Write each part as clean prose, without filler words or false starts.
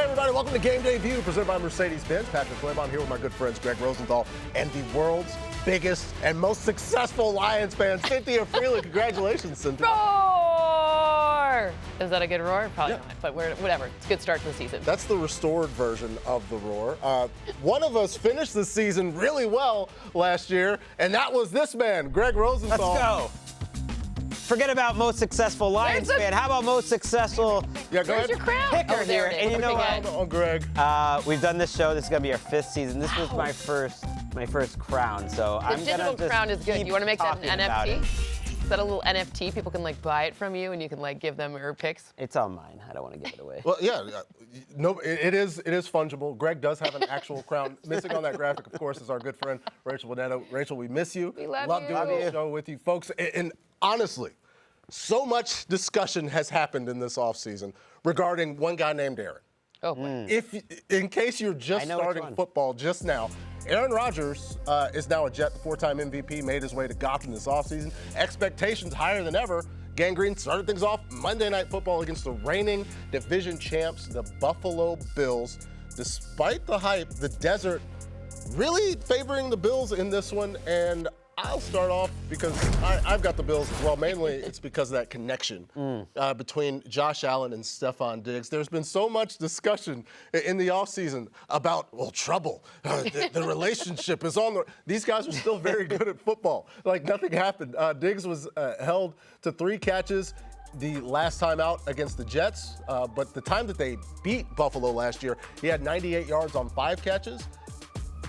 everybody. Welcome to Game Day View, presented by Mercedes-Benz. Patrick Flaybon here with my good friends Greg Rosenthal and the world's biggest and most successful Lions fan, Cynthia Freeland. Congratulations, Cynthia. Roar! Is that a good roar? Probably not, but whatever. It's a good start to the season. That's the restored version of the roar. One of us finished the season really well last year, and that was this man, Greg Rosenthal. Let's go. Forget about most successful Lions fan. How about most successful Where's your crown? picker here? And you know what? Oh, Greg. We've done this show. This is gonna be our 5th season. This was my first crown. So The digital crown is good. You want to make that an NFT? It. Is that a little NFT? People can buy it from you, and you can give them your picks. It's all mine. I don't want to give it away. Well, yeah, no, it is fungible. Greg does have an actual crown. Missing on that graphic, of course, is our good friend Rachel Bonetto. Rachel, we miss you. We love you. Doing this show with you, folks. And honestly, so much discussion has happened in this offseason regarding one guy named Aaron. Oh, boy. In case you're just starting football just now, Aaron Rodgers is now a Jet, 4-time MVP, made his way to Gotham this offseason. Expectations higher than ever. Gang Green started things off Monday Night Football against the reigning division champs, the Buffalo Bills. Despite the hype, the desert really favoring the Bills in this one, and I'll start off because I've got the Bills as well. Mainly, it's because of that connection between Josh Allen and Stephon Diggs. There's been so much discussion in the offseason about, trouble. The relationship is on the... These guys are still very good at football. Nothing happened. Diggs was held to 3 catches the last time out against the Jets, but the time that they beat Buffalo last year, he had 98 yards on 5 catches.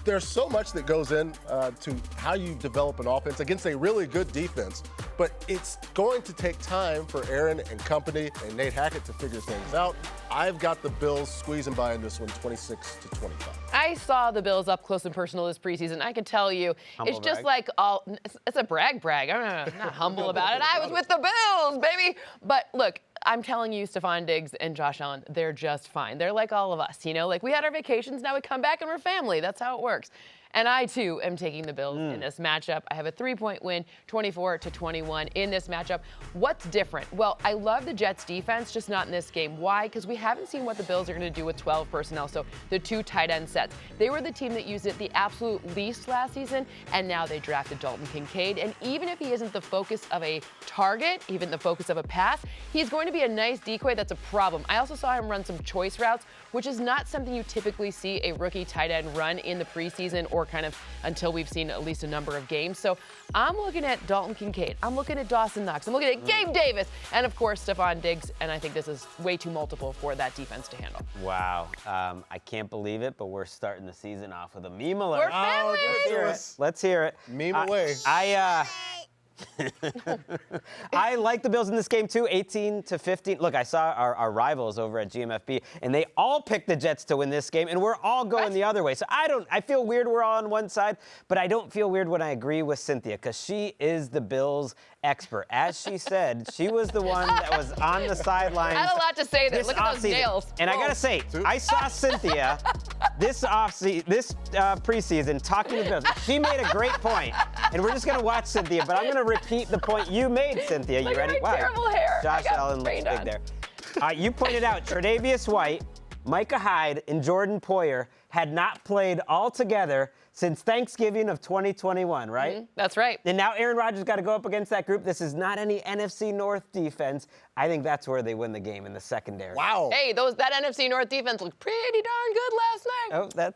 There's so much that goes in to how you develop an offense against a really good defense, but it's going to take time for Aaron and company and Nate Hackett to figure things out. I've got the Bills squeezing by in this one, 26-25. I saw the Bills up close and personal this preseason. I can tell you, it's just it's a brag. I'm not humble about it. I was with the Bills, baby. But look, I'm telling you, Stephon Diggs and Josh Allen, they're just fine. They're like all of us, we had our vacations, now we come back and we're family. That's how it works. And I, too, am taking the Bills in this matchup. I have a 3-point win, 24-21 in this matchup. What's different? Well, I love the Jets' defense, just not in this game. Why? Because we haven't seen what the Bills are going to do with 12 personnel, so the 2 tight end sets. They were the team that used it the absolute least last season, and now they drafted Dalton Kincaid. And even if he isn't the focus of a target, even the focus of a pass, he's going to be a nice decoy that's a problem. I also saw him run some choice routes, which is not something you typically see a rookie tight end run in the preseason or kind of until we've seen at least a number of games. So I'm looking at Dalton Kincaid. I'm looking at Dawson Knox. I'm looking at Gabe Davis. And, of course, Stephon Diggs. And I think this is way too multiple for that defense to handle. Wow. I can't believe it, but we're starting the season off with a meme alert. We're family. Let's hear it. Meme away. I like the Bills in this game, too, 18-15. Look, I saw our rivals over at GMFB, and they all picked the Jets to win this game, and we're all going the other way. So I feel weird we're all on one side, but I don't feel weird when I agree with Cynthia, because she is the Bills expert. As she said, she was the one that was on the sidelines. I had a lot to say there. Look at those nails. And I got to say, I saw Cynthia this preseason talking to the Bills. She made a great point, and we're just going to watch Cynthia, but I'm going to repeat the point you made, Cynthia. You ready? Wow. Terrible hair. Josh Allen looks big there. You pointed out Tre'Davious White, Micah Hyde, and Jordan Poyer had not played all together since Thanksgiving of 2021, right? Mm-hmm. That's right. And now Aaron Rodgers got to go up against that group. This is not any NFC North defense. I think that's where they win the game, in the secondary. Wow. Hey, that NFC North defense looked pretty darn good last night.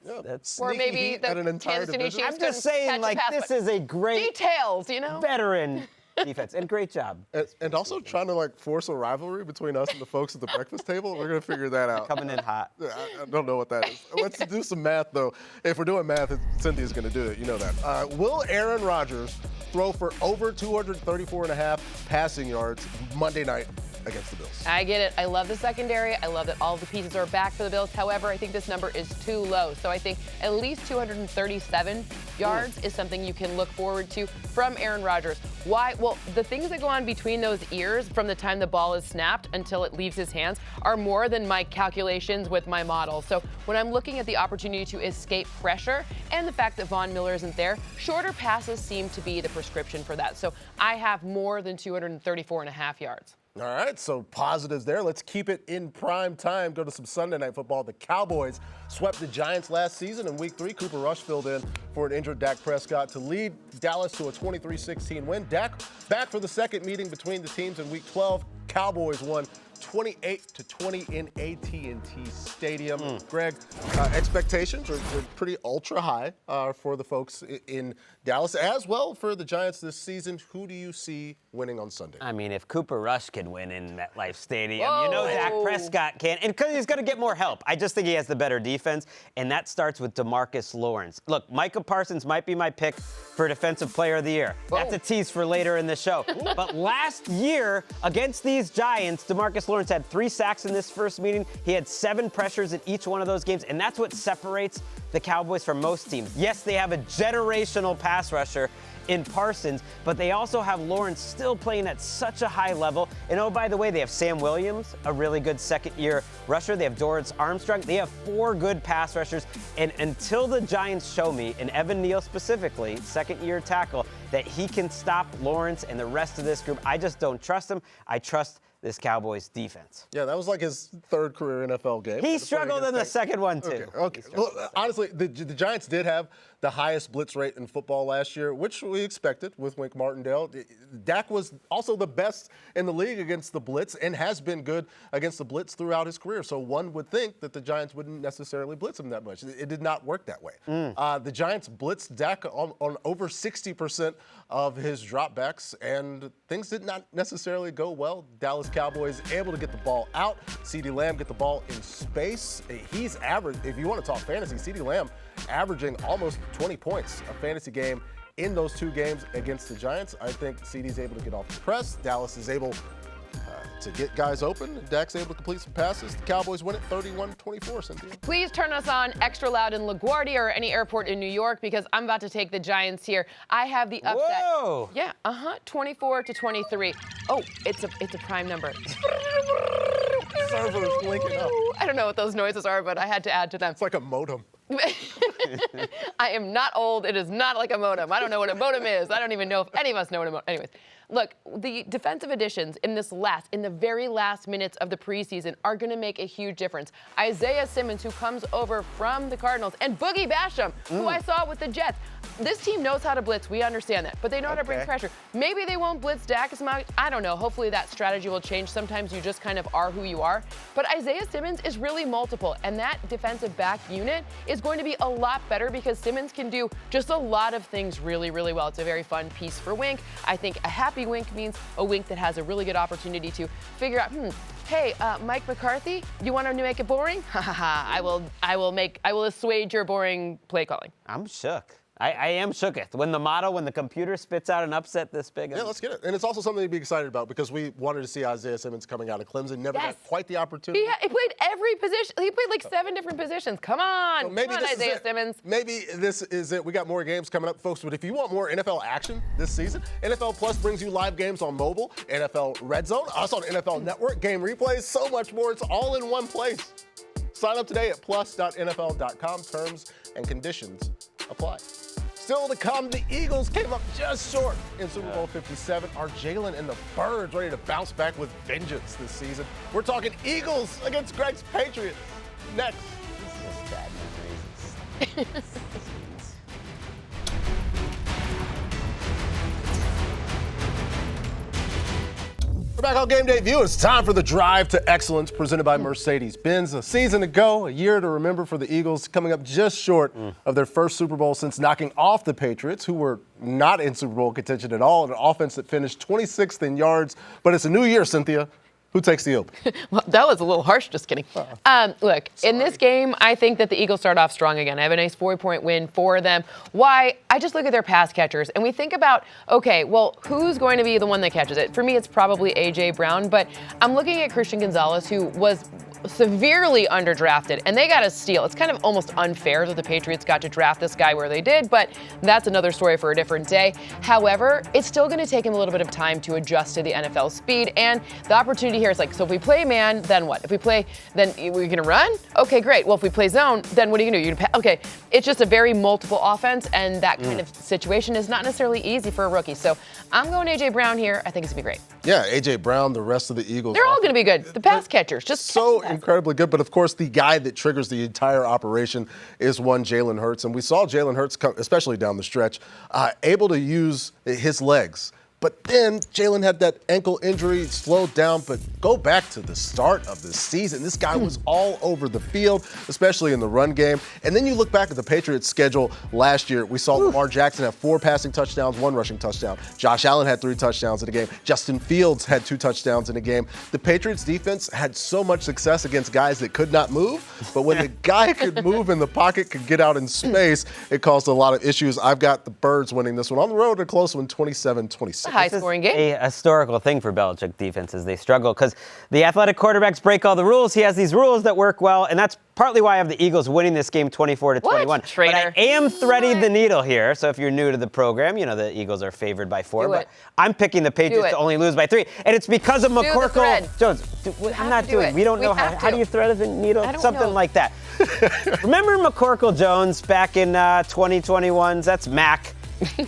Oh, that's or maybe the Kansas City Chiefs. I'm just saying, this is a great details, veteran defense, and great job. And also trying to force a rivalry between us and the folks at the breakfast table. We're gonna figure that out. Coming in hot. I don't know what that is. Let's do some math though. If we're doing math, Cynthia's gonna do it. You know that. Will Aaron Rodgers throw for over 234.5 passing yards Monday night against the Bills? I get it. I love the secondary. I love that all the pieces are back for the Bills. However, I think this number is too low. So I think at least 237 yards is something you can look forward to from Aaron Rodgers. Why? Well, the things that go on between those ears from the time the ball is snapped until it leaves his hands are more than my calculations with my model. So when I'm looking at the opportunity to escape pressure and the fact that Von Miller isn't there, shorter passes seem to be the prescription for that. So I have more than 234.5 yards. All right, so positives there. Let's keep it in prime time. Go to some Sunday Night Football. The Cowboys swept the Giants last season. In Week 3, Cooper Rush filled in for an injured Dak Prescott to lead Dallas to a 23-16 win. Dak back for the second meeting between the teams in Week 12. Cowboys won 28-20 in AT&T Stadium. Greg, expectations are pretty ultra high for the folks in Dallas, as well for the Giants this season. Who do you see winning on Sunday? I mean, if Cooper Rush can win in MetLife Stadium, you know Dak Prescott can. And because he's going to get more help. I just think he has the better defense, and that starts with DeMarcus Lawrence. Look, Micah Parsons might be my pick for Defensive Player of the Year. That's a tease for later in the show. But last year, against these Giants, DeMarcus Lawrence had 3 sacks in this first meeting. He had 7 pressures in each one of those games, and that's what separates the Cowboys from most teams. Yes, they have a generational pass rusher in Parsons, but they also have Lawrence still playing at such a high level. And oh, by the way, they have Sam Williams, a really good second-year rusher. They have Dorrance Armstrong. They have 4 good pass rushers. And until the Giants show me, and Evan Neal specifically, second-year tackle, that he can stop Lawrence and the rest of this group, I just don't trust him. I trust this Cowboys defense. Yeah, that was like his 3rd career NFL game. He struggled in the second one, too. Okay. Well, honestly, the Giants did have the highest blitz rate in football last year, which we expected with Wink Martindale. Dak was also the best in the league against the blitz and has been good against the blitz throughout his career. So one would think that the Giants wouldn't necessarily blitz him that much. It did not work that way. The Giants blitzed Dak on over 60% of his dropbacks, and things did not necessarily go well. Dallas Cowboys able to get the ball out. CeeDee Lamb get the ball in space. He's average, if you want to talk fantasy, CeeDee Lamb averaging almost 20 points a fantasy game in those 2 games against the Giants. I think CeeDee's able to get off the press. Dallas is able to get guys open. Dak's able to complete some passes. The Cowboys win it 31-24, Cynthia. Please turn us on extra loud in LaGuardia or any airport in New York, because I'm about to take the Giants here. I have the upset. Whoa! Yeah, 24-23. Oh, it's a prime number. Servers linking up. I don't know what those noises are, but I had to add to them. It's like a modem. I am not old. It is not like a modem. I don't know what a modem is. I don't even know if any of us know what a modem. Anyways, look, the defensive additions in the very last minutes of the preseason are going to make a huge difference. Isaiah Simmons, who comes over from the Cardinals, and Boogie Basham, who I saw with the Jets. This team knows how to blitz. We understand that. But they know how to bring pressure. Maybe they won't blitz Dak as much. I don't know. Hopefully that strategy will change. Sometimes you just kind of are who you are. But Isaiah Simmons is really multiple. And that defensive back unit is going to be a lot better because Simmons can do just a lot of things really, really well. It's a very fun piece for Wink. I think a happy Wink means a Wink that has a really good opportunity to figure out, hey, Mike McCarthy, you want to make it boring? Ha ha ha. I will assuage your boring play calling. I'm shook. I am shooketh. When the computer spits out an upset this big. Yeah, let's get it. And it's also something to be excited about because we wanted to see Isaiah Simmons coming out of Clemson. Never got quite the opportunity. He played every position. He played like 7 different positions. Come on. So maybe come on, Isaiah Simmons. Maybe this is it. We got more games coming up, folks. But if you want more NFL action this season, NFL Plus brings you live games on mobile, NFL Red Zone, us on NFL Network, game replays, so much more. It's all in one place. Sign up today at plus.nfl.com. Terms and conditions apply. Still to come, the Eagles came up just short in Super Bowl 57. Are Jalen and the Birds ready to bounce back with vengeance this season? We're talking Eagles against Greg's Patriots. Next. This is bad memories. We're back on Game Day View. It's time for the Drive to Excellence presented by Mercedes-Benz. A season ago, a year to remember for the Eagles, coming up just short of their first Super Bowl since knocking off the Patriots, who were not in Super Bowl contention at all, an offense that finished 26th in yards. But it's a new year, Cynthia. Who takes the open? Well, that was a little harsh. Just kidding. Look, in this game, I think that the Eagles start off strong again. I have a nice 4-point win for them. Why? I just look at their pass catchers, and we think about, okay, well, who's going to be the one that catches it? For me, it's probably A.J. Brown, but I'm looking at Christian Gonzalez, who was severely underdrafted, and they got a steal. It's kind of almost unfair that the Patriots got to draft this guy where they did, but that's another story for a different day. However, it's still going to take him a little bit of time to adjust to the NFL speed, and the opportunity here is like, so if we play man, then what? If we play, then we're going to run? Okay, great. Well, if we play zone, then what are you going to do? You're gonna okay, it's just a very multiple offense, and that kind of situation is not necessarily easy for a rookie. So I'm going A.J. Brown here. I think it's going to be great. Yeah, A.J. Brown, the rest of the Eagles. They're all going to be good. The pass catchers, just so incredibly good. But of course, the guy that triggers the entire operation is one Jalen Hurts. And we saw Jalen Hurts, especially down the stretch, able to use his legs. But then Jalen had that ankle injury, slowed down. But go back to the start of the season. This guy was all over the field, especially in the run game. And then you look back at the Patriots' schedule last year. We saw Lamar Jackson have 4 passing touchdowns, 1 rushing touchdown. Josh Allen had 3 touchdowns in a game. Justin Fields had 2 touchdowns in a game. The Patriots' defense had so much success against guys that could not move. But when the guy could move in the pocket, could get out in space, it caused a lot of issues. I've got the Birds winning this one on the road, a close one, 27-26. High-scoring game. A historical thing for Belichick defenses. They struggle because the athletic quarterbacks break all the rules. He has these rules that work well, and that's partly why I have the Eagles winning this game 24-21. What? Traitor. But I am threading the needle here. So if you're new to the program, you know the Eagles are favored by 4. But I'm picking the Patriots to only lose by 3. And it's because of McCorkle. Jones, I'm not doing it. We don't know how do you thread the needle? Something like that. Remember McCorkle Jones back in 2021s? That's Mac.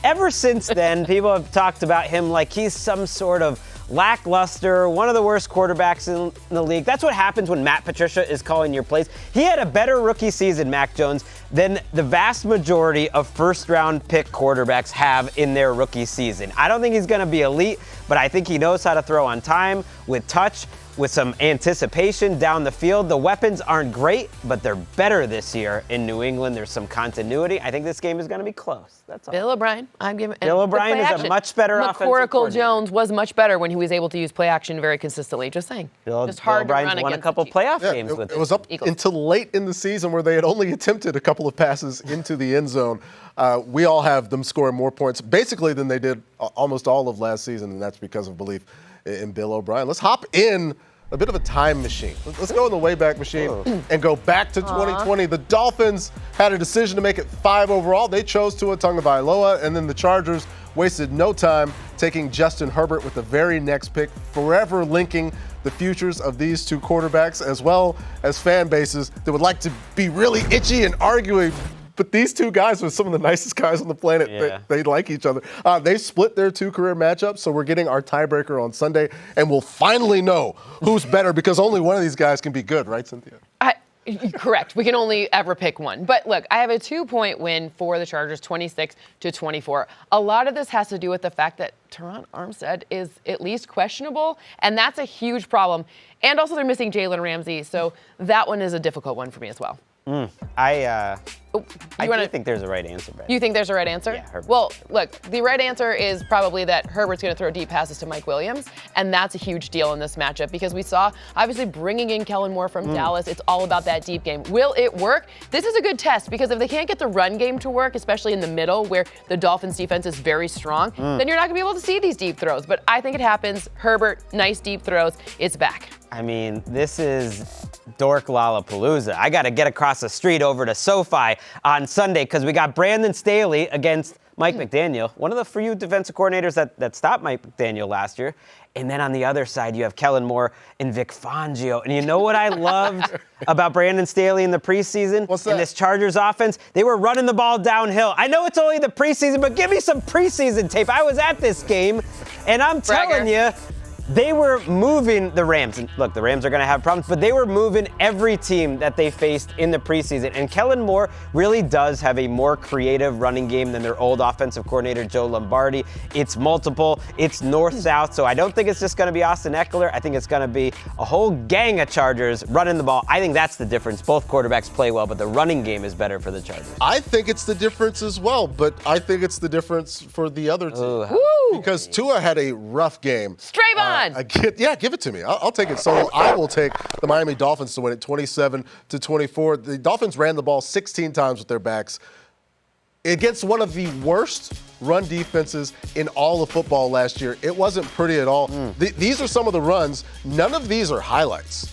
Ever since then, people have talked about him like he's some sort of lackluster, one of the worst quarterbacks in the league. That's what happens when Matt Patricia is calling your plays. He had a better rookie season, Mac Jones, than the vast majority of first-round pick quarterbacks have in their rookie season. I don't think he's going to be elite, but I think he knows how to throw on time, with touch, with some anticipation down the field. The weapons aren't great, but they're better this year in New England. There's some continuity. I think this game is going to be close. That's all. Bill O'Brien. I'm giving. Bill O'Brien is a much better offensive McCorkle Jones was much better when he was able to use play action very consistently. Just saying. Bill O'Brien's won a couple playoff games with it. It was up until late in the season where they had only attempted a couple of passes into the end zone. We all have them scoring more points basically than they did almost all of last season, and that's because of belief in Bill O'Brien. Let's hop in a bit of a time machine. Let's go in the Wayback Machine and go back to 2020. The Dolphins had a decision to make it 5 overall. They chose Tua Tagovailoa, and then the Chargers wasted no time taking Justin Herbert with the very next pick, forever linking the futures of these two quarterbacks, as well as fan bases that would like to be really itchy and arguing. But these two guys are some of the nicest guys on the planet. Yeah. They like each other. They split their 2 career matchups, so we're getting our tiebreaker on Sunday, and we'll finally know who's better because only one of these guys can be good, right, Cynthia? Correct. We can only ever pick one. But look, I have a 2-point win for the Chargers, 26-24. A lot of this has to do with the fact that Teron Armstead is at least questionable, and that's a huge problem. And also they're missing Jalen Ramsey, so that one is a difficult one for me as well. I think there's a right answer, Ben. You think there's a right answer? Yeah, Herbert. Well, look, the right answer is probably that Herbert's going to throw deep passes to Mike Williams, and that's a huge deal in this matchup because we saw, obviously, bringing in Kellen Moore from Dallas, it's all about that deep game. Will it work? This is a good test because if they can't get the run game to work, especially in the middle where the Dolphins defense is very strong, then you're not going to be able to see these deep throws. But I think it happens. Herbert, nice deep throws. It's back. I mean, this is Dork Lollapalooza. I got to get across the street over to SoFi on Sunday because we got Brandon Staley against Mike McDaniel, one of the few defensive coordinators that stopped Mike McDaniel last year. And then on the other side, you have Kellen Moore and Vic Fangio. And you know what I loved about Brandon Staley in the preseason? What's that? In this Chargers offense? They were running the ball downhill. I know it's only the preseason, but give me some preseason tape. I was at this game, and I'm telling you, they were moving the Rams. And look, the Rams are going to have problems, but they were moving every team that they faced in the preseason. And Kellen Moore really does have a more creative running game than their old offensive coordinator, Joe Lombardi. It's multiple. It's north-south. So I don't think it's just going to be Austin Eckler. I think it's going to be a whole gang of Chargers running the ball. I think that's the difference. Both quarterbacks play well, but the running game is better for the Chargers. I think it's the difference as well, but I think it's the difference for the other team. Because Tua had a rough game. Strayvon! Give it to me. I'll take it solo. I will take the Miami Dolphins to win it 27-24. The Dolphins ran the ball 16 times with their backs against one of the worst run defenses in all of football last year. It wasn't pretty at all. These are some of the runs. None of these are highlights.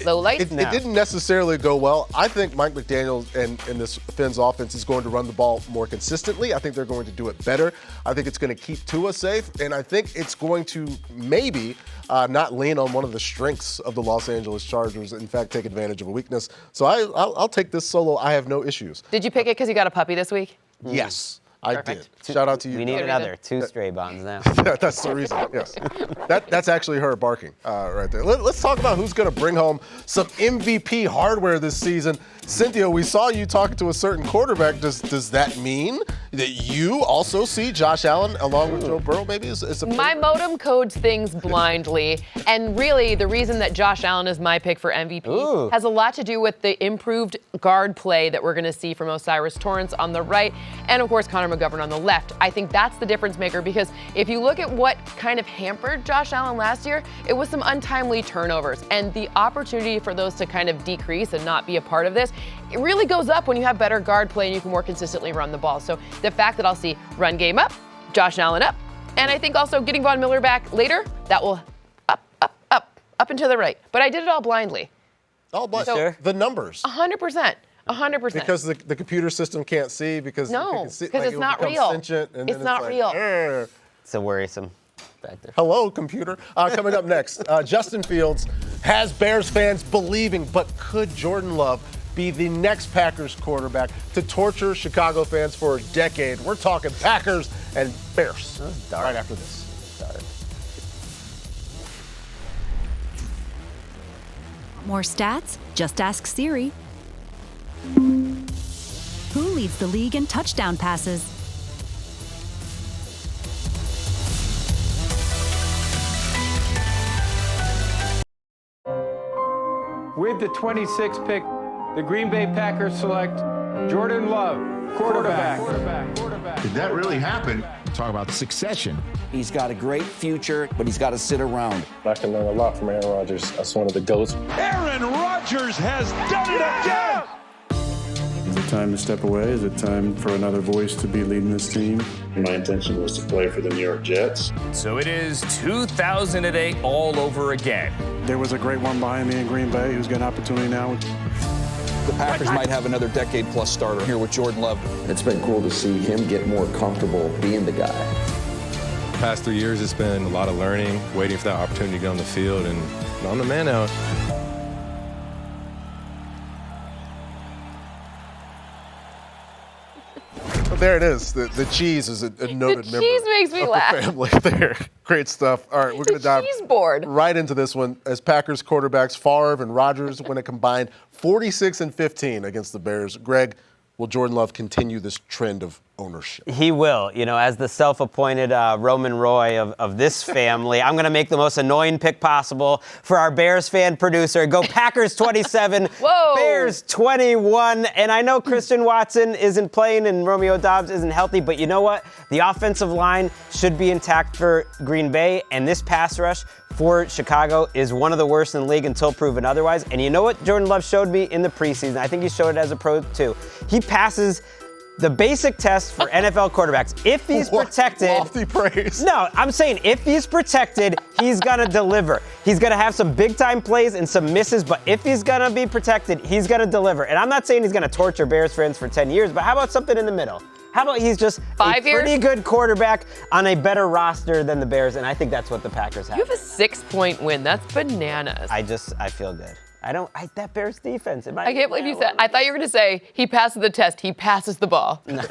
low light? It didn't necessarily go well. I think Mike McDaniel and this Fins offense is going to run the ball more consistently. I think they're going to do it better. I think it's going to keep Tua safe, and I think it's going to maybe not lean on one of the strengths of the Los Angeles Chargers. In fact, take advantage of a weakness. So I'll take this solo. I have no issues. Did you pick it because you got a puppy this week? Yes. I Perfect. did. Shout out to you. We need another 2 stray bonds now. That's the reason. Yes, that's actually her barking right there. Let's talk about who's going to bring home some MVP hardware this season. Cynthia, we saw you talking to a certain quarterback. Does that mean that you also see Josh Allen along with Joe Burrow? Maybe as a my modem codes things blindly, and really the reason that Josh Allen is my pick for MVP has a lot to do with the improved guard play that we're going to see from O'Cyrus Torrence on the right, and of course Connor McGovern on the left. I think that's the difference maker, because if you look at what kind of hampered Josh Allen last year, it was some untimely turnovers, and the opportunity for those to kind of decrease and not be a part of this, it really goes up when you have better guard play and you can more consistently run the ball. So the fact that I'll see run game up, Josh Allen up, and I think also getting Von Miller back later, that will up and to the right. But I did it all blindly. All blind. So, sure? The numbers. 100%. 100%. Because the computer system can't see, because it's not real. It's not real. It's a worrisome factor. Hello, computer. Coming up next, Justin Fields has Bears fans believing, but could Jordan Love be the next Packers quarterback to torture Chicago fans for a decade? We're talking Packers and Bears right after this. More stats? Just ask Siri. Who leads the league in touchdown passes? With the 26th pick, the Green Bay Packers select Jordan Love, quarterback. Did that really happen? Talk about succession. He's got a great future, but he's got to sit around. I can learn a lot from Aaron Rodgers. That's one of the GOATs. Aaron Rodgers has done it again! Is it time to step away? Is it time for another voice to be leading this team? My intention was to play for the New York Jets. So it is 2008 all over again. There was a great one behind me in Green Bay who's got an opportunity now. The Packers might have another decade-plus starter here with Jordan Love. It's been cool to see him get more comfortable being the guy. The past 3 years, it's been a lot of learning, waiting for that opportunity to get on the field, and I'm the man now. There it is. The cheese is a noted member. The cheese makes me of laugh. The family there. Great stuff. All right, we're going to dive right into this one as Packers quarterbacks Favre and Rodgers win a combined 46-15 against the Bears. Greg, will Jordan Love continue this trend of ownership? He will. You know, as the self-appointed Roman Roy of this family, I'm going to make the most annoying pick possible for our Bears fan producer. Go Packers 27, Bears 21. And I know Christian Watson isn't playing and Romeo Doubs isn't healthy, but you know what? The offensive line should be intact for Green Bay, and this pass rush for Chicago is one of the worst in the league until proven otherwise. And you know what Jordan Love showed me in the preseason? I think he showed it as a pro too. He passes the basic test for NFL quarterbacks. If he's protected. Lofty praise. No, I'm saying if he's protected, he's going to deliver. He's going to have some big-time plays and some misses, but if he's going to be protected, he's going to deliver. And I'm not saying he's going to torture Bears fans for 10 years, but how about something in the middle? How about he's just a pretty good quarterback on a better roster than the Bears, and I think that's what the Packers have. You have a 6-point win. That's bananas. I feel good. That Bears defense. I can't believe you said, I thought you were going to say, he passes the test, he passes the ball. No.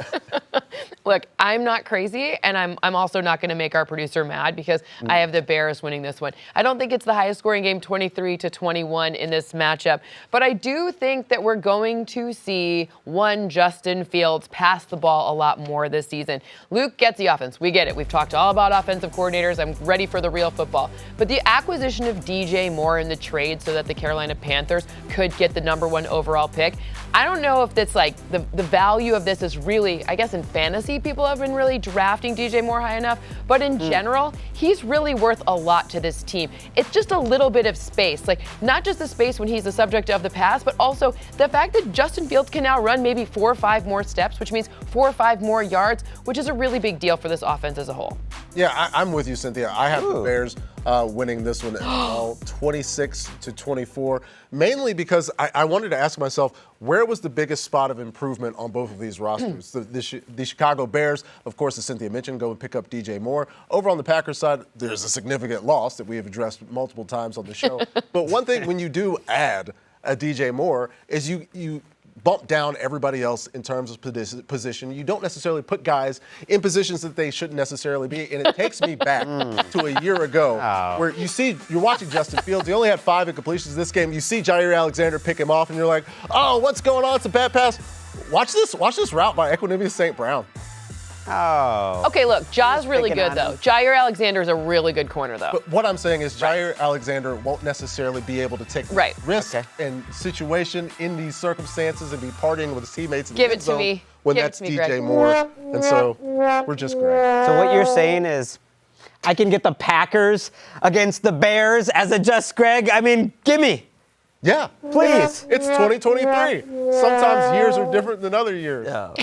Look, I'm not crazy, and I'm also not going to make our producer mad because I have the Bears winning this one. I don't think it's the highest scoring game, 23-21 in this matchup, but I do think that we're going to see one Justin Fields pass the ball a lot more this season. Luke gets the offense. We get it. We've talked all about offensive coordinators. I'm ready for the real football. But the acquisition of DJ Moore in the trade so that the Carolina Panthers could get the #1 overall pick. I don't know if that's like the value of this is really, I guess in fantasy, people have been really drafting DJ Moore high enough, but in general, he's really worth a lot to this team. It's just a little bit of space, like not just the space when he's the subject of the pass, but also the fact that Justin Fields can now run maybe 4 or 5 more steps, which means 4 or 5 more yards, which is a really big deal for this offense as a whole. Yeah, I'm with you, Cynthia. I have the Bears winning this one as well, 26-24, mainly because I wanted to ask myself, where was the biggest spot of improvement on both of these rosters? The Chicago Bears, of course, as Cynthia mentioned, go and pick up DJ Moore. Over on the Packers side, there's a significant loss that we have addressed multiple times on the show. But one thing when you do add a DJ Moore is you bump down everybody else in terms of position. You don't necessarily put guys in positions that they shouldn't necessarily be. And it takes me back to a year ago where you're watching Justin Fields. He only had 5 incompletions this game. You see Jair Alexander pick him off, and you're like, oh, what's going on? It's a bad pass. Watch this route by Equanimeous St. Brown. Oh. Okay, look, Ja's really good, though. Jair Alexander is a really good corner, though. But what I'm saying is Jair Alexander won't necessarily be able to take risk and situation in these circumstances and be partying with his teammates in the end zone when that's DJ Moore. And so we're just great. So what you're saying is I can get the Packers against the Bears as a Just Greg? I mean, gimme. Yeah. Please. It's 2023. Sometimes years are different than other years. Oh.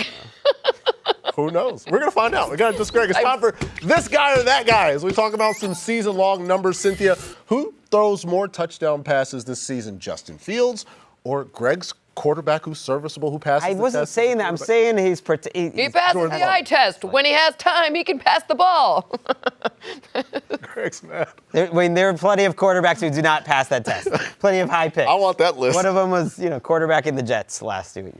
Who knows? We're going to find out. We got to just Greg. It's time for this guy or that guy as we talk about some season-long numbers. Cynthia, who throws more touchdown passes this season, Justin Fields or Greg's quarterback who's serviceable, who passes I the wasn't test? saying that. I'm saying he passes the eye test. When he has time, he can pass the ball. Greg's mad. There are plenty of quarterbacks who do not pass that test. Plenty of high picks. I want that list. One of them was, quarterback in the Jets last year.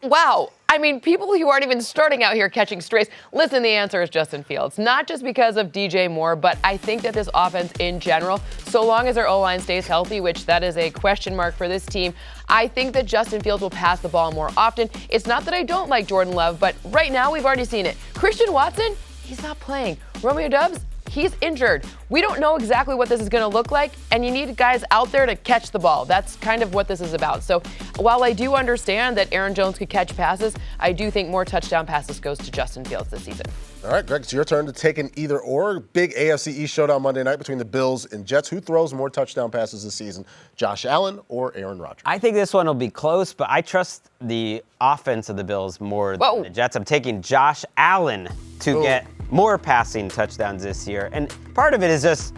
Wow. I mean, people who aren't even starting out here catching strays. Listen, the answer is Justin Fields. Not just because of DJ Moore, but I think that this offense in general, so long as their O-line stays healthy, which that is a question mark for this team, I think that Justin Fields will pass the ball more often. It's not that I don't like Jordan Love, but right now we've already seen it. Christian Watson, he's not playing. Romeo Doubs, he's injured. We don't know exactly what this is going to look like, and you need guys out there to catch the ball. That's kind of what this is about. So while I do understand that Aaron Jones could catch passes, I do think more touchdown passes goes to Justin Fields this season. All right, Greg, it's your turn to take an either or. Big AFC East showdown Monday night between the Bills and Jets. Who throws more touchdown passes this season, Josh Allen or Aaron Rodgers? I think this one will be close, but I trust the offense of the Bills more than the Jets. I'm taking Josh Allen to get more passing touchdowns this year. And part of it is just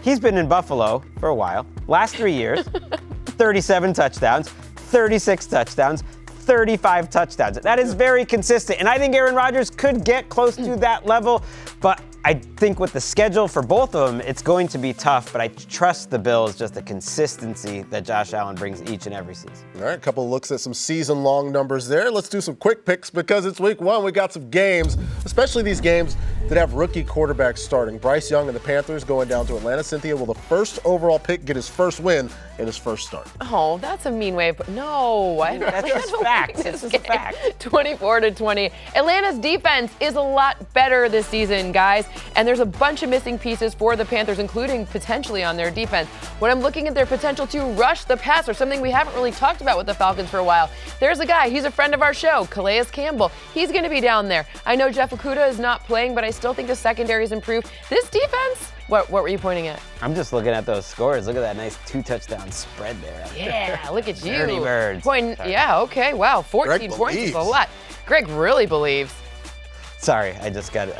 he's been in Buffalo for a while. Last 3 years, 37 touchdowns, 36 touchdowns, 35 touchdowns. That is very consistent. And I think Aaron Rodgers could get close to that level, but I think with the schedule for both of them, it's going to be tough, but I trust the Bills, just the consistency that Josh Allen brings each and every season. All right, a couple of looks at some season-long numbers there. Let's do some quick picks because it's week 1. We got some games, especially these games that have rookie quarterbacks starting. Bryce Young and the Panthers going down to Atlanta. Cynthia, will the first overall pick get his first win in his first start? Oh, that's a mean way of no. That's just fact. This is a fact. 24-20. Atlanta's defense is a lot better this season, guys. And there's a bunch of missing pieces for the Panthers, including potentially on their defense. When I'm looking at their potential to rush the passer, something we haven't really talked about with the Falcons for a while, there's a guy, he's a friend of our show, Calais Campbell. He's going to be down there. I know Jeff Okudah is not playing, but I still think the secondary's improved. This defense, what were you pointing at? I'm just looking at those scores. Look at that nice 2-touchdown spread there. Yeah, look at you. Dirty birds. Yeah, okay, wow, 14 points is a lot. Greg really believes. Sorry, I just got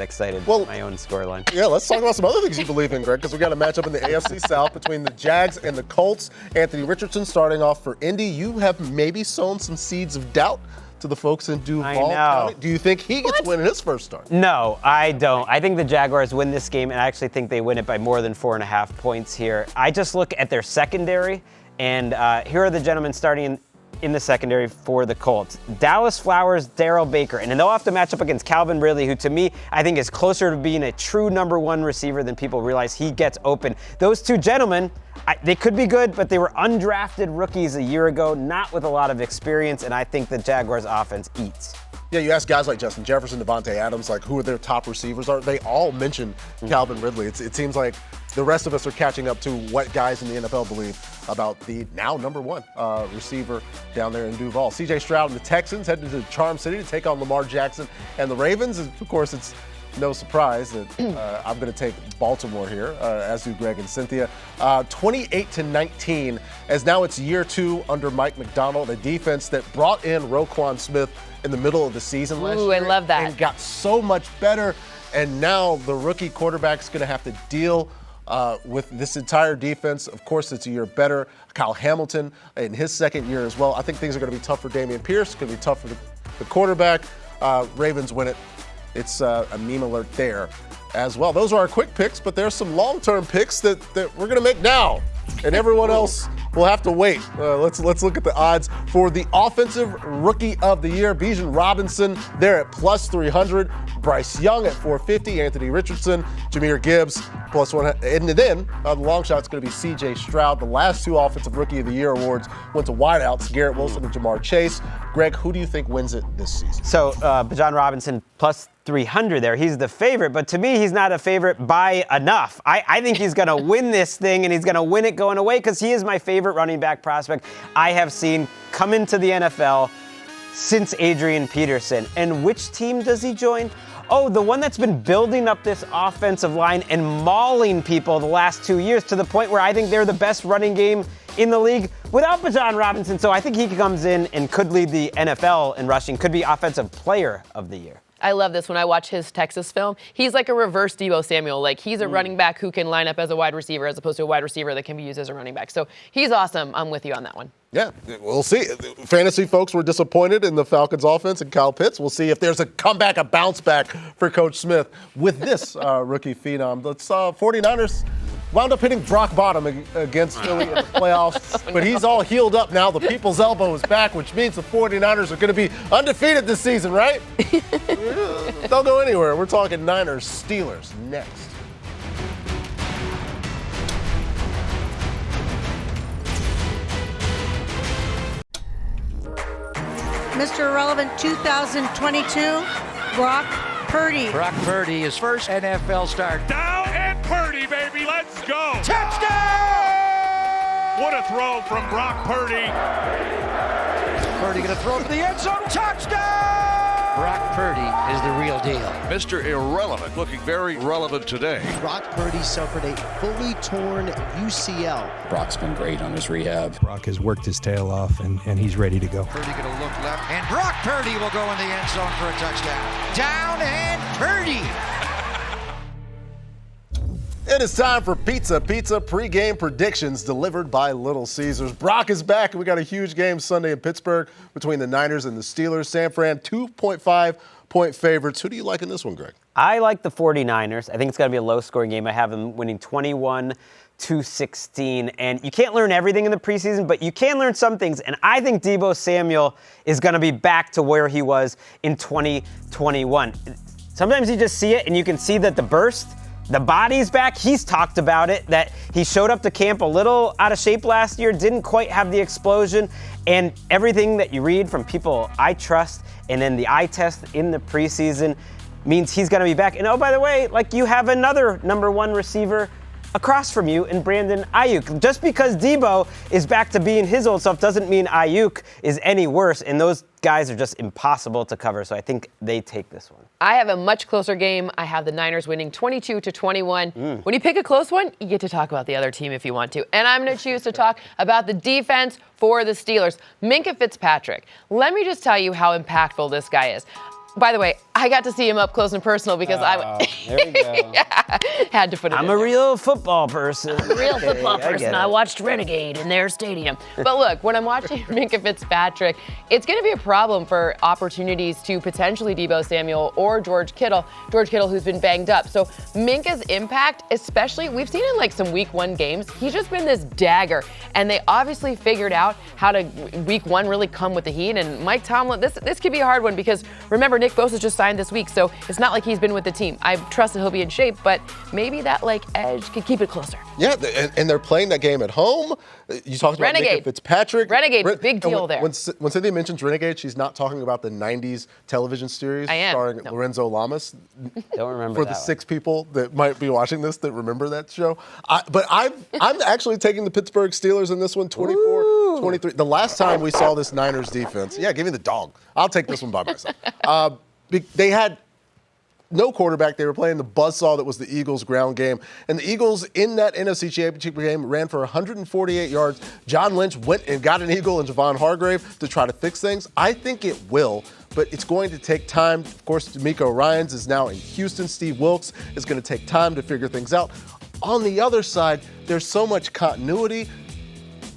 excited with my own scoreline. Yeah, let's talk about some other things you believe in, Greg, because we got a matchup in the AFC South between the Jags and the Colts. Anthony Richardson starting off for Indy. You have maybe sown some seeds of doubt to the folks in Duval County. Do you think he gets win in his first start? No, I don't. I think the Jaguars win this game, and I actually think they win it by more than 4.5 points here. I just look at their secondary, and here are the gentlemen starting in the secondary for the Colts. Dallas Flowers, Darrell Baker, and then they'll have to match up against Calvin Ridley, who to me, I think is closer to being a true number 1 receiver than people realize. He gets open. Those two gentlemen, they could be good, but they were undrafted rookies a year ago, not with a lot of experience, and I think the Jaguars offense eats. Yeah, you ask guys like Justin Jefferson, Devontae Adams, like who are their top receivers are. They all mention Calvin Ridley. It seems like the rest of us are catching up to what guys in the NFL believe about the now number 1 receiver down there in Duval. C.J. Stroud and the Texans headed to Charm City to take on Lamar Jackson and the Ravens. And of course, it's no surprise that I'm going to take Baltimore here, as do Greg and Cynthia. 28-19, as now it's year 2 under Mike McDonald, a defense that brought in Roquan Smith in the middle of the season last year. I love that. And got so much better. And now the rookie quarterback's going to have to deal with this entire defense. Of course, it's a year better. Kyle Hamilton in his second year as well. I think things are going to be tough for Dameon Pierce. It's going to be tough for the quarterback. Ravens win it. It's a meme alert there as well. Those are our quick picks, but there's some long-term picks that we're going to make now. And everyone else will have to wait. Let's look at the odds for the Offensive Rookie of the Year. Bijan Robinson, they're at plus 300. Bryce Young at 450. Anthony Richardson, Jahmyr Gibbs, plus 100. And then the long shot's going to be C.J. Stroud. The last two Offensive Rookie of the Year awards went to wideouts, Garrett Wilson and Jamar Chase. Greg, who do you think wins it this season? So Bijan Robinson plus 300 there. He's the favorite, but to me, he's not a favorite by enough. I think he's going to win this thing, and he's going to win it going away because he is my favorite running back prospect I have seen come into the NFL since Adrian Peterson. And which team does he join? Oh, the one that's been building up this offensive line and mauling people the last 2 years to the point where I think they're the best running game in the league without Bijan Robinson. So I think he comes in and could lead the NFL in rushing, could be Offensive Player of the Year. I love this. When I watch his Texas film, he's like a reverse Deebo Samuel. Like, he's a running back who can line up as a wide receiver as opposed to a wide receiver that can be used as a running back. So he's awesome. I'm with you on that one. Yeah, we'll see. Fantasy folks were disappointed in the Falcons offense and Kyle Pitts. We'll see if there's a comeback, a bounce back for Coach Smith with this rookie phenom. Let's 49ers wound up hitting rock bottom against Philly in the playoffs, but he's all healed up now. The people's elbow is back, which means the 49ers are going to be undefeated this season, right? Don't go anywhere. We're talking Niners, Steelers next. Mr. Irrelevant 2022, Brock Purdy. Brock Purdy, his first NFL start. Down and Purdy, baby, let's go. Touchdown! What a throw from Brock Purdy. Purdy gonna throw to the end zone, touchdown! Brock Purdy is the real deal. Mr. Irrelevant, looking very relevant today. Brock Purdy suffered a fully torn UCL. Brock's been great on his rehab. Brock has worked his tail off, and he's ready to go. Purdy gonna look left, and Brock Purdy will go in the end zone for a touchdown. Down and Purdy. It is time for Pizza pregame predictions delivered by Little Caesars. Brock is back, and we got a huge game Sunday in Pittsburgh between the Niners and the Steelers. San Fran, 2.5-point favorites. Who do you like in this one, Greg? I like the 49ers. I think it's going to be a low-scoring game. I have them winning 21-16. And you can't learn everything in the preseason, but you can learn some things. And I think Deebo Samuel is going to be back to where he was in 2021. Sometimes you just see it, and you can see that the burst, the body's back. He's talked about it, that he showed up to camp a little out of shape last year, didn't quite have the explosion, and everything that you read from people I trust and then the eye test in the preseason means he's going to be back. And oh, by the way, like, you have another number one receiver across from you in Brandon Ayuk. Just because Deebo is back to being his old self doesn't mean Ayuk is any worse, and those guys are just impossible to cover, so I think they take this one. I have a much closer game. I have the Niners winning 22-21. When you pick a close one, you get to talk about the other team if you want to. And I'm going to choose to talk about the defense for the Steelers. Minkah Fitzpatrick. Let me just tell you how impactful this guy is. By the way, I got to see him up close and personal because there we go. had to put it in I'm a real football person. I'm a real football person. I watched Renegade in their stadium. But look, when I'm watching Minkah Fitzpatrick, it's going to be a problem for opportunities to potentially Deebo Samuel or George Kittle. George Kittle, who's been banged up. So Minkah's impact, especially, we've seen in like some week one games, he's just been this dagger. And they obviously figured out how to, week one, really come with the heat. And Mike Tomlin, this could be a hard one because remember, Nick Bosa just signed this week, so it's not like he's been with the team. I trust that he'll be in shape, but maybe that like edge could keep it closer. Yeah, and they're playing that game at home. You talked about Minkah Fitzpatrick. Renegade, big deal there. When Cynthia mentions Renegade, she's not talking about the 90s television series starring Lorenzo Lamas. Don't remember For the 6 people that might be watching this that remember that show. But I'm actually taking the Pittsburgh Steelers in this one, 24-23. The last time we saw this Niners defense, yeah, give me the dog. I'll take this one by myself. They had no quarterback. They were playing the buzzsaw that was the Eagles' ground game. And the Eagles in that NFC Championship game ran for 148 yards. John Lynch went and got an Eagle and Javon Hargrave to try to fix things. I think it will, but it's going to take time. Of course, D'Amico Ryans is now in Houston. Steve Wilks is going to take time to figure things out. On the other side, there's so much continuity.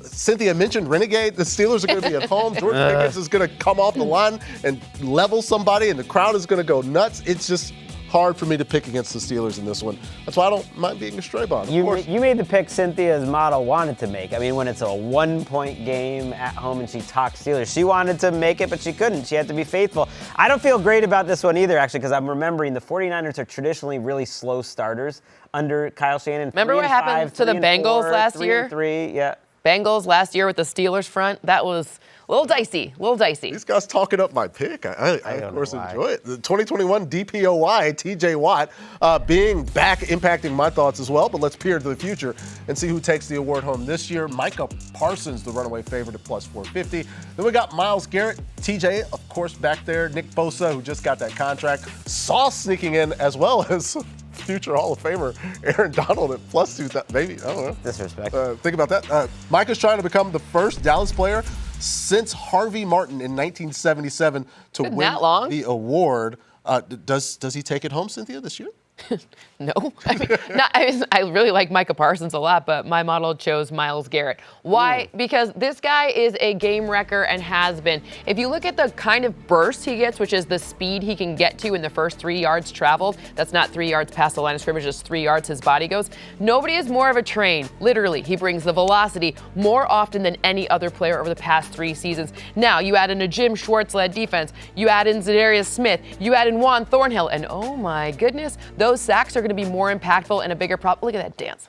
Cynthia mentioned Renegade. The Steelers are going to be at home. George Pickens is going to come off the line and level somebody, and the crowd is going to go nuts. It's just hard for me to pick against the Steelers in this one. That's why I don't mind being a stray bond. You made the pick Cynthia's model wanted to make. I mean, when it's a 1-point game at home and she talks Steelers, she wanted to make it, but she couldn't. She had to be faithful. I don't feel great about this one either, actually, because I'm remembering the 49ers are traditionally really slow starters under Kyle Shanahan. Remember what happened to the Bengals last year? 3-3, yeah. Bengals last year with the Steelers front, that was a little dicey, These guys talking up my pick. I of course enjoy it. The 2021 DPOY, TJ Watt, being back impacting my thoughts as well, but let's peer to the future and see who takes the award home this year. Micah Parsons, the runaway favorite at plus 450. Then we got Myles Garrett, TJ, of course, back there. Nick Bosa, who just got that contract. Sauce sneaking in as well as future Hall of Famer Aaron Donald at plus 2,000. Maybe, I don't know. Disrespect. Think about that. Micah's trying to become the first Dallas player since Harvey Martin in 1977 to win the award. Does he take it home, Cynthia, this year? No. I really like Micah Parsons a lot, but my model chose Myles Garrett. Why? Because this guy is a game wrecker and has been. If you look at the kind of burst he gets, which is the speed he can get to in the first 3 yards traveled, that's not 3 yards past the line of scrimmage, just 3 yards his body goes. Nobody is more of a train. Literally, he brings the velocity more often than any other player over the past 3 seasons. Now, you add in a Jim Schwartz-led defense, you add in Zadarius Smith, you add in Juan Thornhill, and oh my goodness, those sacks are going to be more impactful and a bigger problem. Look at that dance.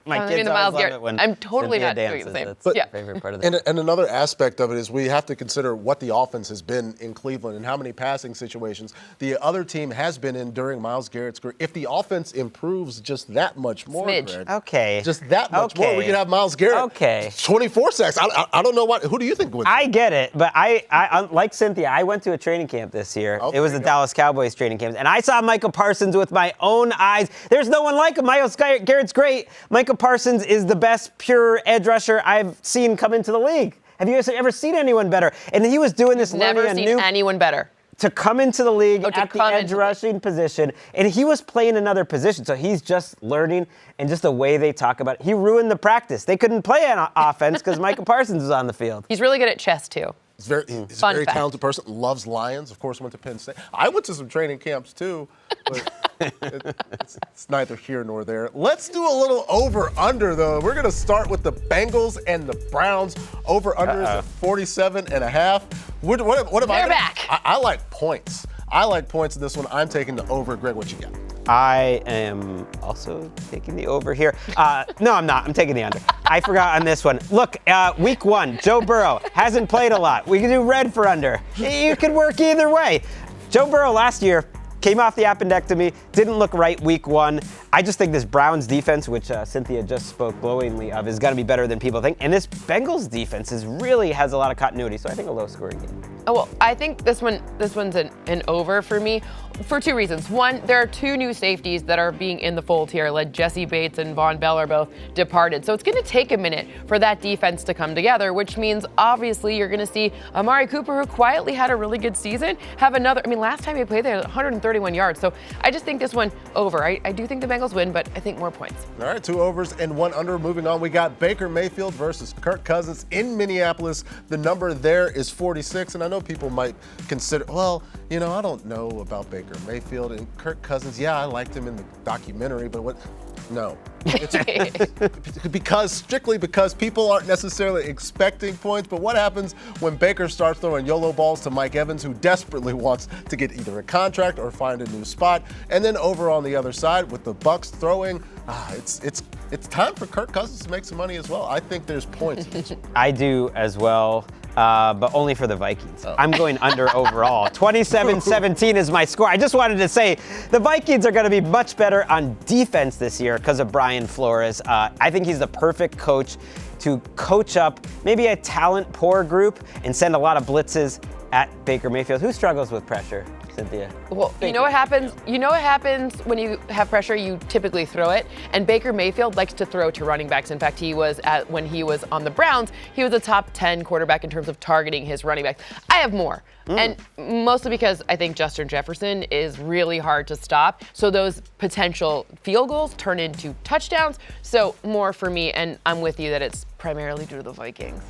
My kids always love it when I'm totally Cynthia not dances. doing the same. That's my favorite part of the And another aspect of it is we have to consider what the offense has been in Cleveland and how many passing situations the other team has been in during Myles Garrett's career. If the offense improves just that much more, Greg, okay, just that much more, we can have Myles Garrett 24 sacks. I don't know what. Who do you think would? I get it, but I like Cynthia. I went to a training camp this year. It was the Dallas Cowboys training camp, and I saw Micah Parsons with my own eyes. There's no one like him. Myles Garrett's great. Micah Parsons is the best pure edge rusher I've seen come into the league. Have you ever seen anyone better? And he was doing this. Never seen anyone better. To come into the league at the edge rushing position, and he was playing another position, so he's just learning, and just the way they talk about it. He ruined the practice. They couldn't play an offense because Micah Parsons was on the field. He's really good at chess, too. He's a very talented person, loves Lions, of course, went to Penn State. I went to some training camps, too, but it's neither here nor there. Let's do a little over-under, though. We're going to start with the Bengals and the Browns. Over-under is at 47.5. What am They're back. I like points. I like points in this one. I'm taking the over. Greg, what you got? I am also taking the over here. No, I'm not. I'm taking the under. I forgot on this one. Look, week 1, Joe Burrow hasn't played a lot. We can do red for under. You could work either way. Joe Burrow last year came off the appendectomy, didn't look right week 1. I just think this Browns defense, which Cynthia just spoke glowingly of, is going to be better than people think. And this Bengals defense really has a lot of continuity, so I think a low-scoring game. Oh, well, I think this one's an over for me for 2 reasons. One, there are 2 new safeties that are being in the fold here. Like Jesse Bates and Von Bell are both departed. So it's going to take a minute for that defense to come together, which means obviously you're going to see Amari Cooper, who quietly had a really good season, have another. I mean, last time he played there, 131 yards. So I just think this one over. I do think the Bengals win, but I think more points. All right, 2 overs and 1 under. Moving on, we got Baker Mayfield versus Kirk Cousins in Minneapolis. The number there is 46, and I know people might consider, well, you know, I don't know about Baker Mayfield and Kirk Cousins. Yeah, I liked him in the documentary, but what? No. It's strictly because people aren't necessarily expecting points. But what happens when Baker starts throwing YOLO balls to Mike Evans, who desperately wants to get either a contract or find a new spot? And then over on the other side with the Bucs throwing, it's time for Kirk Cousins to make some money as well. I think there's points in this one. I do as well. But only for the Vikings. I'm going under overall. 27-17 is my score. I just wanted to say the Vikings are going to be much better on defense this year because of Brian Flores. I think he's the perfect coach to coach up maybe a talent-poor group and send a lot of blitzes at Baker Mayfield, who struggles with pressure. Cynthia. Well, you know what happens? You know what happens when you have pressure? You typically throw it. And Baker Mayfield likes to throw to running backs. In fact, when he was on the Browns, he was a top 10 quarterback in terms of targeting his running backs. I have more. And mostly because I think Justin Jefferson is really hard to stop. So those potential field goals turn into touchdowns. So more for me, and I'm with you that it's primarily due to the Vikings.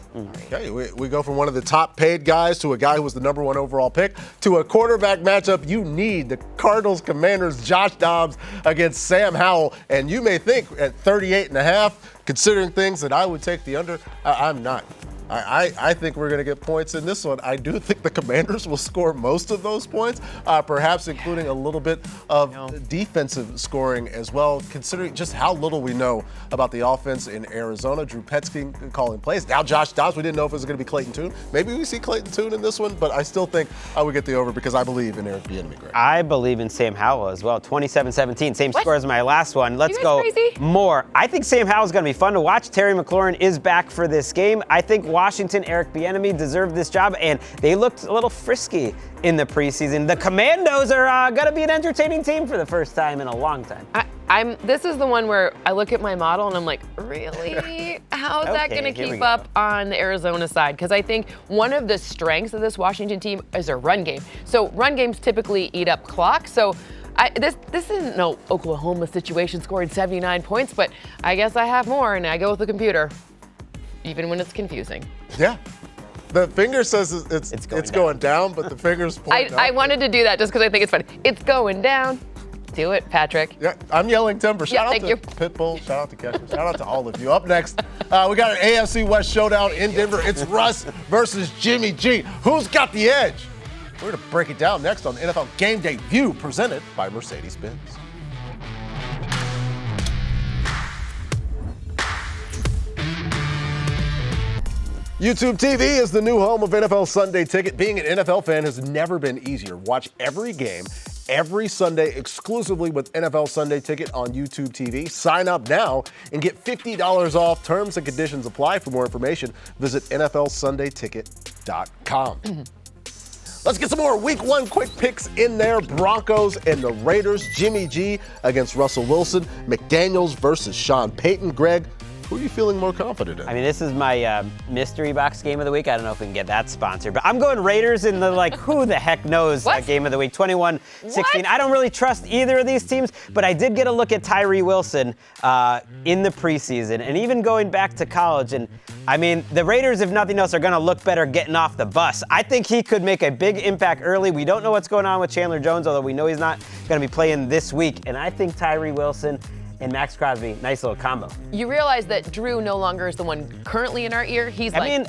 Okay, we go from one of the top paid guys to a guy who was the #1 overall pick to a quarterback matchup you need. The Cardinals Commanders, Josh Dobbs against Sam Howell. And you may think at 38.5, considering things that I would take the under, I'm not. I think we're going to get points in this one. I do think the Commanders will score most of those points, perhaps including a little bit of defensive scoring as well, considering just how little we know about the offense in Arizona. Drew Petzking calling plays. Now Josh Dobbs, we didn't know if it was going to be Clayton Tune. Maybe we see Clayton Tune in this one, but I still think I would get the over because I believe in Eric Bieniemy. I believe in Sam Howell as well. 27-17, same score as my last one. Let's go more. I think Sam Howell's going to be fun to watch. Terry McLaurin is back for this game. I think Washington, Eric Bieniemy deserved this job, and they looked a little frisky in the preseason. The Commandos are going to be an entertaining team for the first time in a long time. This is the one where I look at my model and I'm like, really? How's that going to keep up on the Arizona side? Because I think one of the strengths of this Washington team is their run game. So run games typically eat up clock. So this isn't no Oklahoma situation scoring 79 points, but I guess I have more, and I go with the computer, even when it's confusing. Yeah. The finger says it's going down, but the finger's pointing up. I wanted to do that just because I think it's funny. It's going down. Do it, Patrick. Yeah, I'm yelling timber. Shout out to Pitbull. Shout out to Kesher. Shout out to all of you. Up next, we got an AFC West showdown in Denver. It's Russ versus Jimmy G. Who's got the edge? We're going to break it down next on NFL Game Day View, presented by Mercedes-Benz. YouTube TV is the new home of NFL Sunday Ticket. Being an NFL fan has never been easier. Watch every game every Sunday exclusively with NFL Sunday Ticket on YouTube TV. Sign up now and get $50 off. Terms and conditions apply. For more information, visit NFLSundayTicket.com. Let's get some more Week 1 quick picks in there. Broncos and the Raiders. Jimmy G against Russell Wilson. McDaniels versus Sean Payton. Greg, who are you feeling more confident in? I mean, this is my mystery box game of the week. I don't know if we can get that sponsored, but I'm going Raiders in the, who the heck knows game of the week, 21-16. I don't really trust either of these teams, but I did get a look at Tyree Wilson in the preseason and even going back to college. And I mean, the Raiders, if nothing else, are going to look better getting off the bus. I think he could make a big impact early. We don't know what's going on with Chandler Jones, although we know he's not going to be playing this week. And I think Tyree Wilson and Max Crosby, nice little combo. You realize that Drew no longer is the one currently in our ear. He's I am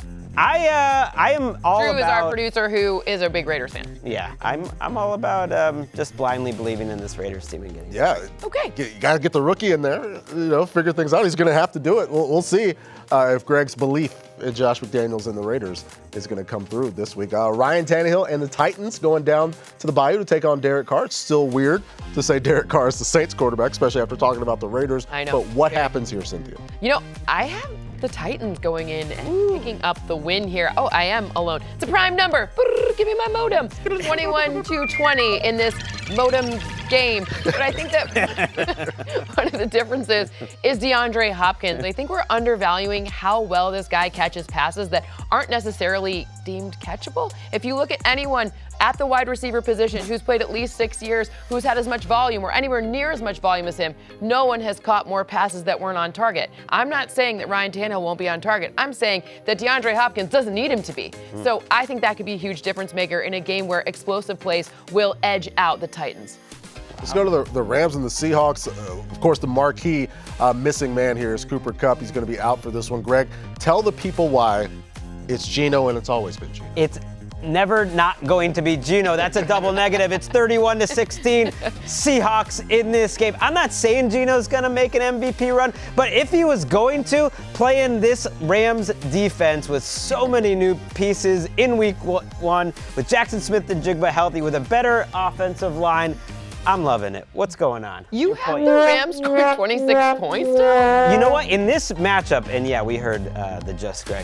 all Drew about. Drew is our producer who is a big Raiders fan. Yeah, I'm all about just blindly believing in this Raiders team and getting. Yeah. Okay. You got to get the rookie in there. Figure things out. He's going to have to do it. We'll see if Greg's belief in Josh McDaniels and the Raiders is going to come through this week. Ryan Tannehill and the Titans going down to the Bayou to take on Derek Carr. It's still weird to say Derek Carr is the Saints quarterback, especially after talking about the Raiders. I know. But what happens here, Cynthia? I have the Titans going in and picking up the win here. Oh, I am alone. It's a prime number. Give me my modem. 21-20 in this modem game. But I think that one of the differences is DeAndre Hopkins. I think we're undervaluing how well this guy catches passes that aren't necessarily deemed catchable. If you look at anyone at the wide receiver position who's played at least 6 years, who's had as much volume or anywhere near as much volume as him, no one has caught more passes that weren't on target. I'm not saying that Ryan Tannehill won't be on target. I'm saying that DeAndre Hopkins doesn't need him to be. So I think that could be a huge difference maker in a game where explosive plays will edge out the Titans. Let's go to the Rams and the Seahawks. Of course, the marquee missing man here is Cooper Kupp. He's going to be out for this one. Greg, tell the people why it's Geno and it's always been Geno. It's never not going to be Geno. That's a double negative. It's 31-16 Seahawks in this game. I'm not saying Geno's going to make an MVP run, but if he was going to, playing this Rams defense with so many new pieces in week 1, with Jackson Smith and Jigba healthy, with a better offensive line, I'm loving it. What's going on? You have the Rams scoring 26 points still? You know what? In this matchup, and yeah, we heard the Just Greg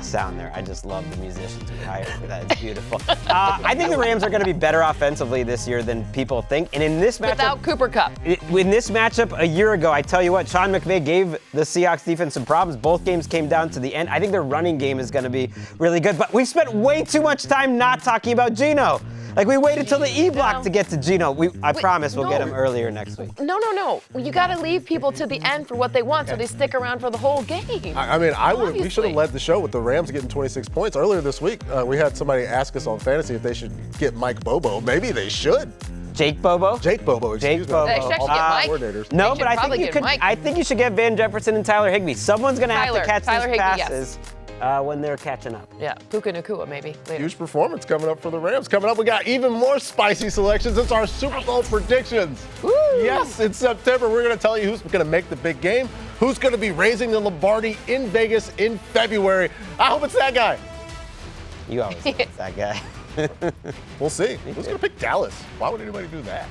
sound there. I just love the musicians we hired for that. It's beautiful. I think the Rams are going to be better offensively this year than people think. And in this matchup, without Cooper Kupp. In this matchup a year ago, I tell you what, Sean McVay gave the Seahawks defense some problems. Both games came down to the end. I think their running game is going to be really good. But we've spent way too much time not talking about Geno. Like, we waited till the E-block to get to Geno. I promise we'll get him earlier next week. No. You got to leave people to the end for what they want so they stick around for the whole game. I mean, we should have led the show with the Rams getting 26 points. Earlier this week, we had somebody ask us on fantasy if they should get Mike Bobo. Maybe they should. Jake Bobo? Jake Bobo, excuse me. They should actually get Mike. Coordinators. No, but I think you should get Van Jefferson and Tyler Higbee. Someone's going to have to catch these passes. When they're catching up. Yeah, Puka Nacua maybe later. Huge performance coming up for the Rams. Coming up, we got even more spicy selections. It's our Super Bowl predictions. Woo. Yes, in September, we're going to tell you who's going to make the big game, who's going to be raising the Lombardi in Vegas in February. I hope it's that guy. You always think it's that guy. We'll see. Who's going to pick Dallas? Why would anybody do that?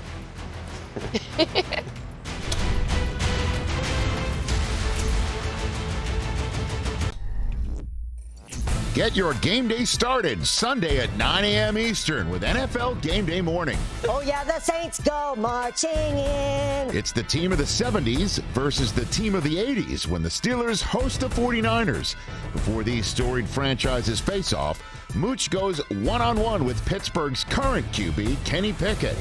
Get your game day started Sunday at 9 a.m. Eastern with NFL Game Day Morning. Oh, yeah, the Saints go marching in. It's the team of the 70s versus the team of the 80s when the Steelers host the 49ers. Before these storied franchises face off, Mooch goes one-on-one with Pittsburgh's current QB, Kenny Pickett.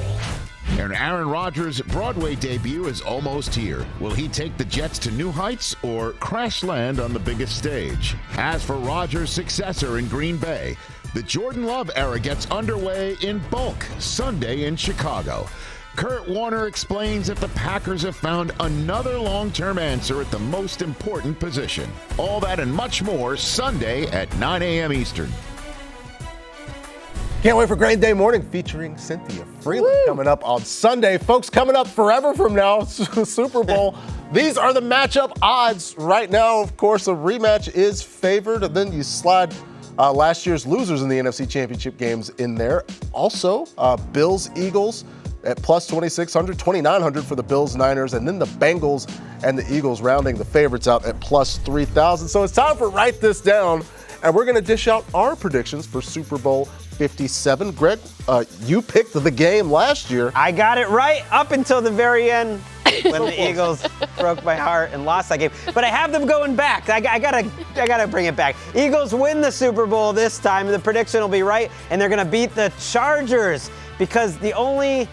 And Aaron Rodgers' Broadway debut is almost here. Will he take the Jets to new heights or crash land on the biggest stage? As for Rodgers' successor in Green Bay, the Jordan Love era gets underway in bulk Sunday in Chicago. Kurt Warner explains if the Packers have found another long-term answer at the most important position. All that and much more Sunday at 9 a.m. Eastern. Can't wait for Game Day Morning featuring Cynthia Freeland coming up on Sunday. Folks, coming up forever from now, Super Bowl. These are the matchup odds right now. Of course, a rematch is favored, and then you slide last year's losers in the NFC Championship games in there. Also, Bills, Eagles at plus 2,600, 2,900 for the Bills, Niners, and then the Bengals and the Eagles rounding the favorites out at plus 3,000. So it's time for Write This Down, and we're going to dish out our predictions for Super Bowl 57. Greg, you picked the game last year. I got it right up until the very end when the Eagles broke my heart and lost that game. But I have them going back. I gotta bring it back. Eagles win the Super Bowl this time. The prediction will be right, and they're gonna beat the Chargers because the only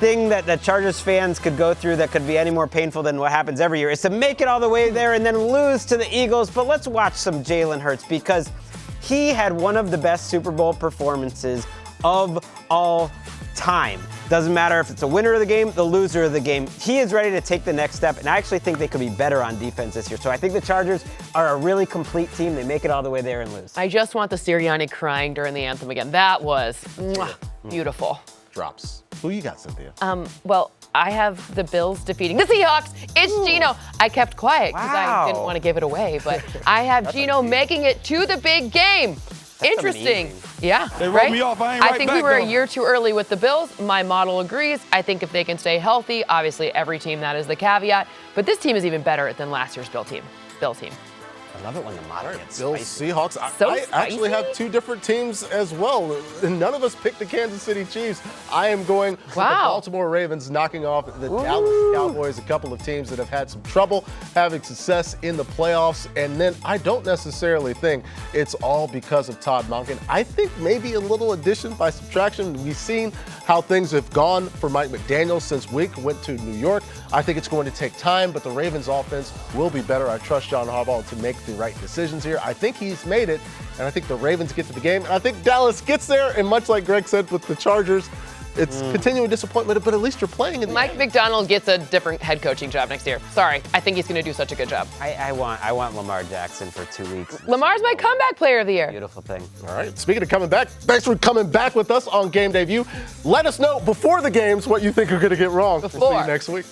thing that the Chargers fans could go through that could be any more painful than what happens every year is to make it all the way there and then lose to the Eagles. But let's watch some Jalen Hurts because he had one of the best Super Bowl performances of all time. Doesn't matter if it's a winner of the game, the loser of the game. He is ready to take the next step, and I actually think they could be better on defense this year. So I think the Chargers are a really complete team. They make it all the way there and lose. I just want the Sirianni crying during the anthem again. That was beautiful. Drops. Who you got, Cynthia? Well, I have the Bills defeating the Seahawks. It's Geno. I kept quiet because I didn't want to give it away, but I have Geno making it to the big game. Interesting. Amazing. Yeah. They wrote me off. I think we were a year too early with the Bills. My model agrees. I think if they can stay healthy, obviously every team, that is the caveat. But this team is even better than last year's Bills team. I love it when the model gets Bills, spicy. Seahawks. I actually have two different teams as well. None of us picked the Kansas City Chiefs. I am going with the Baltimore Ravens, knocking off the Dallas Cowboys, a couple of teams that have had some trouble having success in the playoffs. And then I don't necessarily think it's all because of Todd Monken. I think maybe a little addition by subtraction. We've seen how things have gone for Mike McDaniel since Wink went to New York. I think it's going to take time, but the Ravens offense will be better. I trust John Harbaugh to make the right decisions here. I think he's made it, and I think the Ravens get to the game. And I think Dallas gets there, and much like Greg said with the Chargers, it's continuing disappointment, but at least you're playing in the Mike McDonald gets a different head coaching job next year. Sorry, I think he's going to do such a good job. I want Lamar Jackson for 2 weeks. Lamar's my comeback player of the year. Beautiful thing. All right, speaking of coming back, thanks for coming back with us on Game Day View. Let us know before the games what you think are going to get wrong. We'll see you next week.